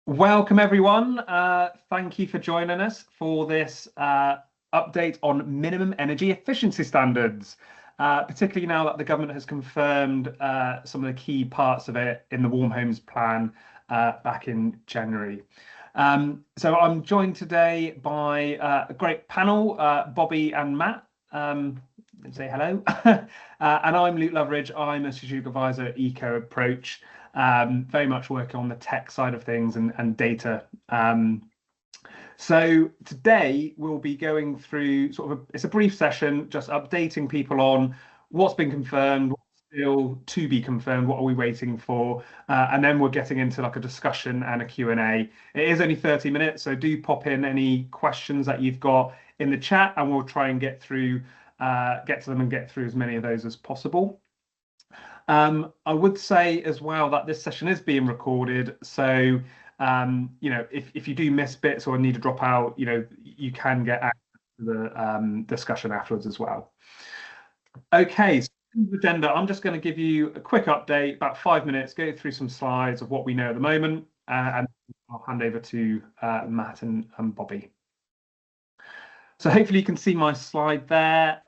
Welcome everyone. Thank you for joining us for this update on minimum energy efficiency standards, particularly now that the government has confirmed some of the key parts of it in the Warm Homes Plan back in January. So I'm joined today by a great panel, Bobby and Matt. Say hello. And I'm Luke Loveridge. I'm a strategic advisor at Eco Approach. Very much working on the tech side of things and data. So today we'll be going through it's a brief session, just updating people on what's been confirmed, what's still to be confirmed, what are we waiting for, and then we're getting into like a discussion and a Q&A. It is only 30 minutes, so do pop in any questions that you've got in the chat, and we'll try and get to them and get through as many of those as possible. I would say as well that this session is being recorded, so if you do miss bits or need to drop out, you can get access to the discussion afterwards as well. Okay, so the agenda, I'm just going to give you a quick update, about 5 minutes, go through some slides of what we know at the moment, and I'll hand over to Matt and Bobby. So hopefully you can see my slide there.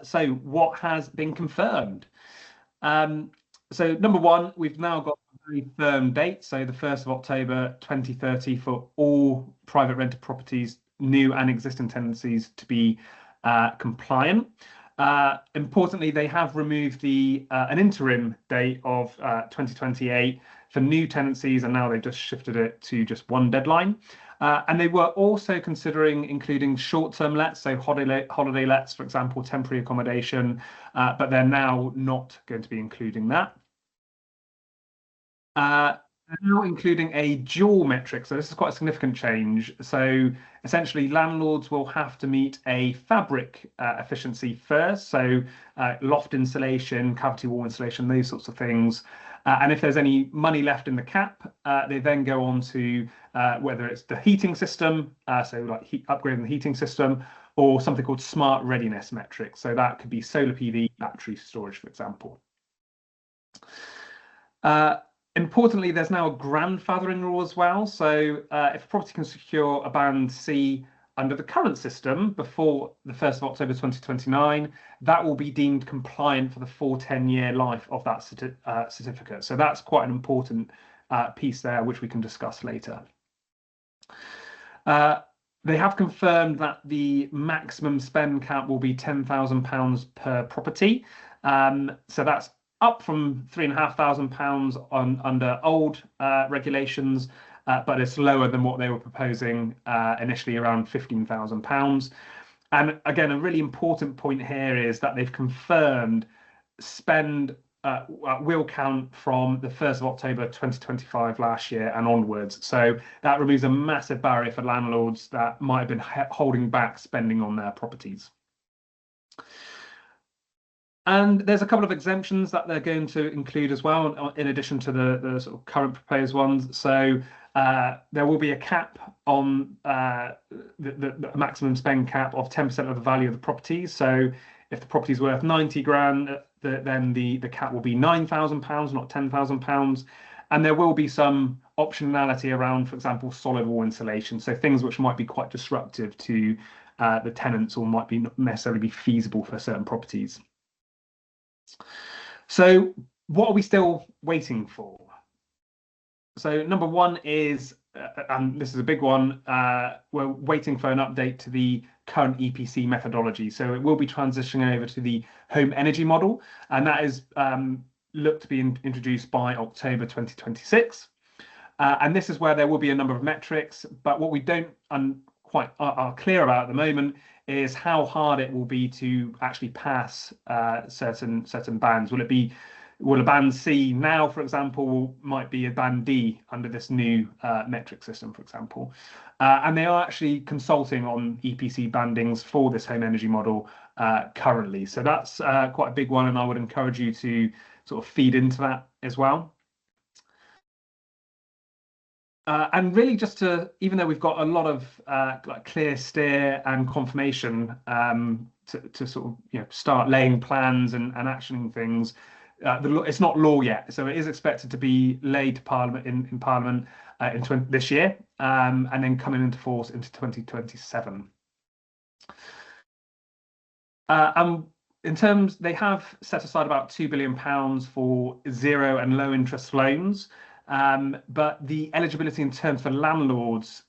So what has been confirmed? So number one, we've now got a very firm date, so the 1st of October 2030 for all private rented properties, new and existing tenancies, to be compliant. Importantly, they have removed an interim date of 2028 for new tenancies, and now they've just shifted it to just one deadline. And they were also considering including short-term lets, so holiday lets, for example, temporary accommodation, but they're now not going to be including that. Now including a dual metric, so this is quite a significant change. So essentially, landlords will have to meet a fabric efficiency first, so loft insulation, cavity wall insulation, those sorts of things. And if there's any money left in the cap, they then go on to whether it's the heating system, so like upgrading the heating system, or something called smart readiness metric. So that could be solar PV, battery storage, for example. Importantly, there's now a grandfathering rule as well. So if a property can secure a band C under the current system before the 1st of October 2029, that will be deemed compliant for the full 10-year life of that certificate. So that's quite an important piece there, which we can discuss later. They have confirmed that the maximum spend cap will be £10,000 per property. So that's up from £3,500 under old regulations, but it's lower than what they were proposing initially, around £15,000. And again, a really important point here is that they've confirmed spend will count from the 1st of October 2025 last year and onwards. So that removes a massive barrier for landlords that might have been holding back spending on their properties. And there's a couple of exemptions that they're going to include as well, in addition to the sort of current proposed ones. So there will be a cap on the maximum spend cap of 10% of the value of the property. So if the property is worth 90 grand, then the cap will be £9,000, not £10,000. And there will be some optionality around, for example, solid wall insulation. So things which might be quite disruptive to the tenants or might be not necessarily be feasible for certain properties. So what are we still waiting for? So number one is, and this is a big one, we're waiting for an update to the current EPC methodology. So it will be transitioning over to the home energy model, and that is looked to be introduced by October 2026. And this is where there will be a number of metrics, but what we don't quite are clear about at the moment is how hard it will be to actually pass certain bands. Will a band C now, for example, might be a band D under this new metric system, for example. And they are actually consulting on EPC bandings for this home energy model currently. So that's quite a big one, and I would encourage you to sort of feed into that as well. And really just to, even though we've got a lot of like clear steer and confirmation to sort of start laying plans and actioning things, it's not law yet, so it is expected to be laid to Parliament in Parliament this year, and then coming into force into 2027. And in terms, they have set aside about £2 billion for zero and low interest loans. But the eligibility in terms for landlords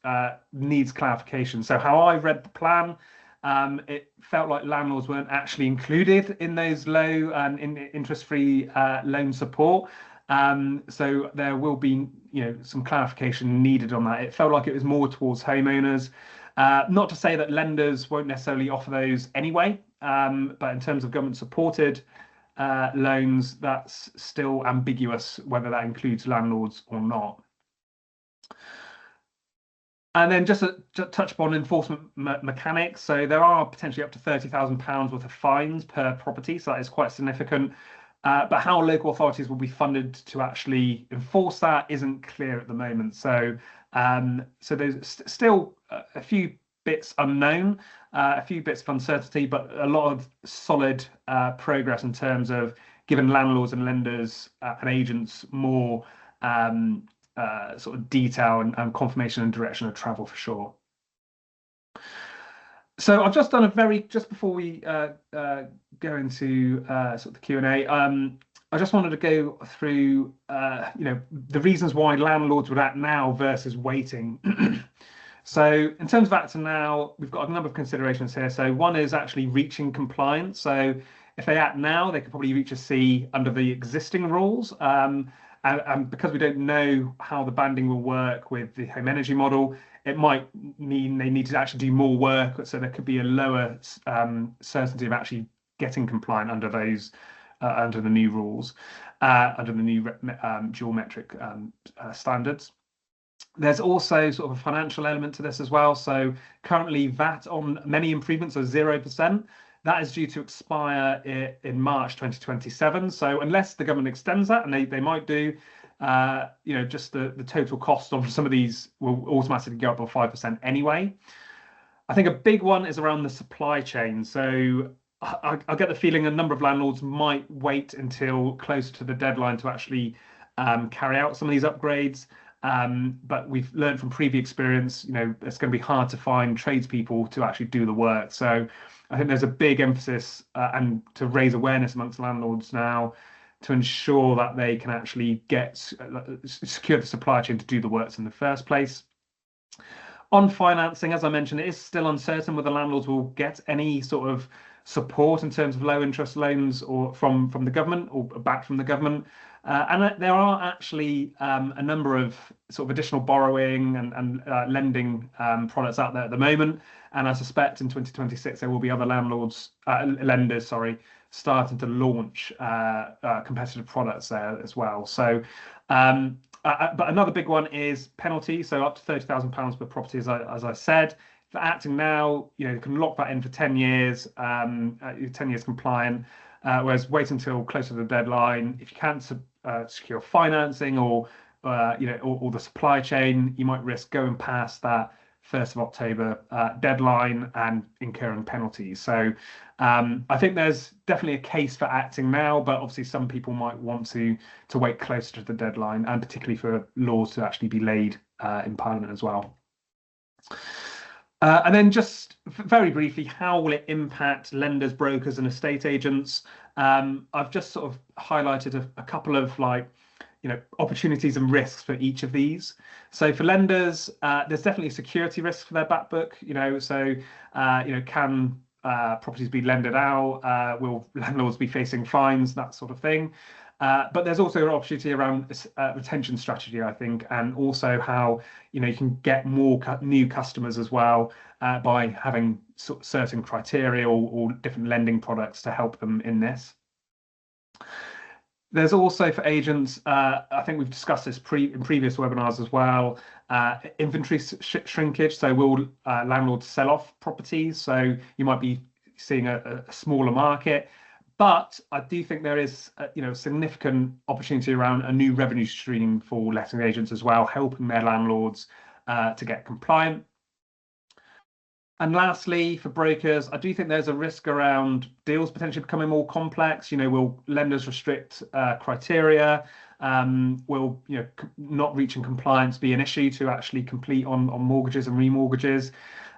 needs clarification. So how I read the plan, it felt like landlords weren't actually included in those low and interest-free loan support. So there will be, some clarification needed on that. It felt like it was more towards homeowners. Not to say that lenders won't necessarily offer those anyway, but in terms of government-supported loans, that's still ambiguous whether that includes landlords or not. And then just to touch upon enforcement mechanics, so there are potentially up to £30,000 worth of fines per property, so that is quite significant. But how local authorities will be funded to actually enforce that isn't clear at the moment. So, so there's still a few bits unknown, a few bits of uncertainty, but a lot of solid progress in terms of giving landlords and lenders and agents more sort of detail and confirmation and direction of travel for sure. So I've just done just before we go into sort of the Q&A, I just wanted to go through, the reasons why landlords would act now versus waiting. So in terms of acting now, we've got a number of considerations here. So one is actually reaching compliance. So if they act now, they could probably reach a C under the existing rules. And because we don't know how the banding will work with the home energy model, it might mean they need to actually do more work. So there could be a lower certainty of actually getting compliant under those, under the new rules, under the new dual metric standards. There's also sort of a financial element to this as well. So currently VAT on many improvements are 0%. That is due to expire in March 2027. So unless the government extends that, and they might do, just the total cost on some of these will automatically go up by 5% anyway. I think a big one is around the supply chain. So I get the feeling a number of landlords might wait until closer to the deadline to actually carry out some of these upgrades. But we've learned from previous experience, it's going to be hard to find tradespeople to actually do the work. So I think there's a big emphasis and to raise awareness amongst landlords now to ensure that they can actually secure the supply chain to do the works in the first place. On financing, as I mentioned, it is still uncertain whether landlords will get any sort of support in terms of low interest loans or from the government or back from the government. And there are actually a number of sort of additional borrowing and lending products out there at the moment. And I suspect in 2026 there will be other lenders, starting to launch competitive products there as well. So, but another big one is penalty. So up to £30,000 per property, as I said. For acting now, you can lock that in for 10 years, 10 years compliant. Whereas wait until closer to the deadline. If you can't secure financing or the supply chain, you might risk going past that 1st of October deadline and incurring penalties. So I think there's definitely a case for acting now, but obviously some people might want to wait closer to the deadline, and particularly for laws to actually be laid in Parliament as well. And then just very briefly, how will it impact lenders, brokers and estate agents? I've just sort of highlighted a couple of opportunities and risks for each of these. So for lenders, there's definitely a security risk for their back book. Can properties be lended out? Will landlords be facing fines? That sort of thing. But there's also an opportunity around retention strategy, I think, and also how you can get more new customers as well by having certain criteria or different lending products to help them in this. There's also for agents, I think we've discussed this in previous webinars as well, inventory shrinkage. So will landlords sell off properties? So you might be seeing a smaller market. But I do think there is, significant opportunity around a new revenue stream for letting agents as well, helping their landlords to get compliant. And lastly, for brokers, I do think there's a risk around deals potentially becoming more complex. Will lenders restrict criteria? Will not reaching compliance be an issue to actually complete on mortgages and remortgages?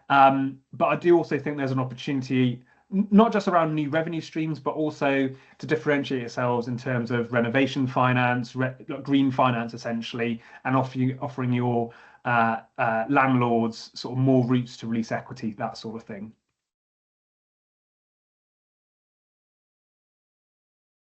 But I do also think there's an opportunity, not just around new revenue streams, but also to differentiate yourselves in terms of renovation finance, green finance, essentially, and offering your landlords sort of more routes to release equity, that sort of thing.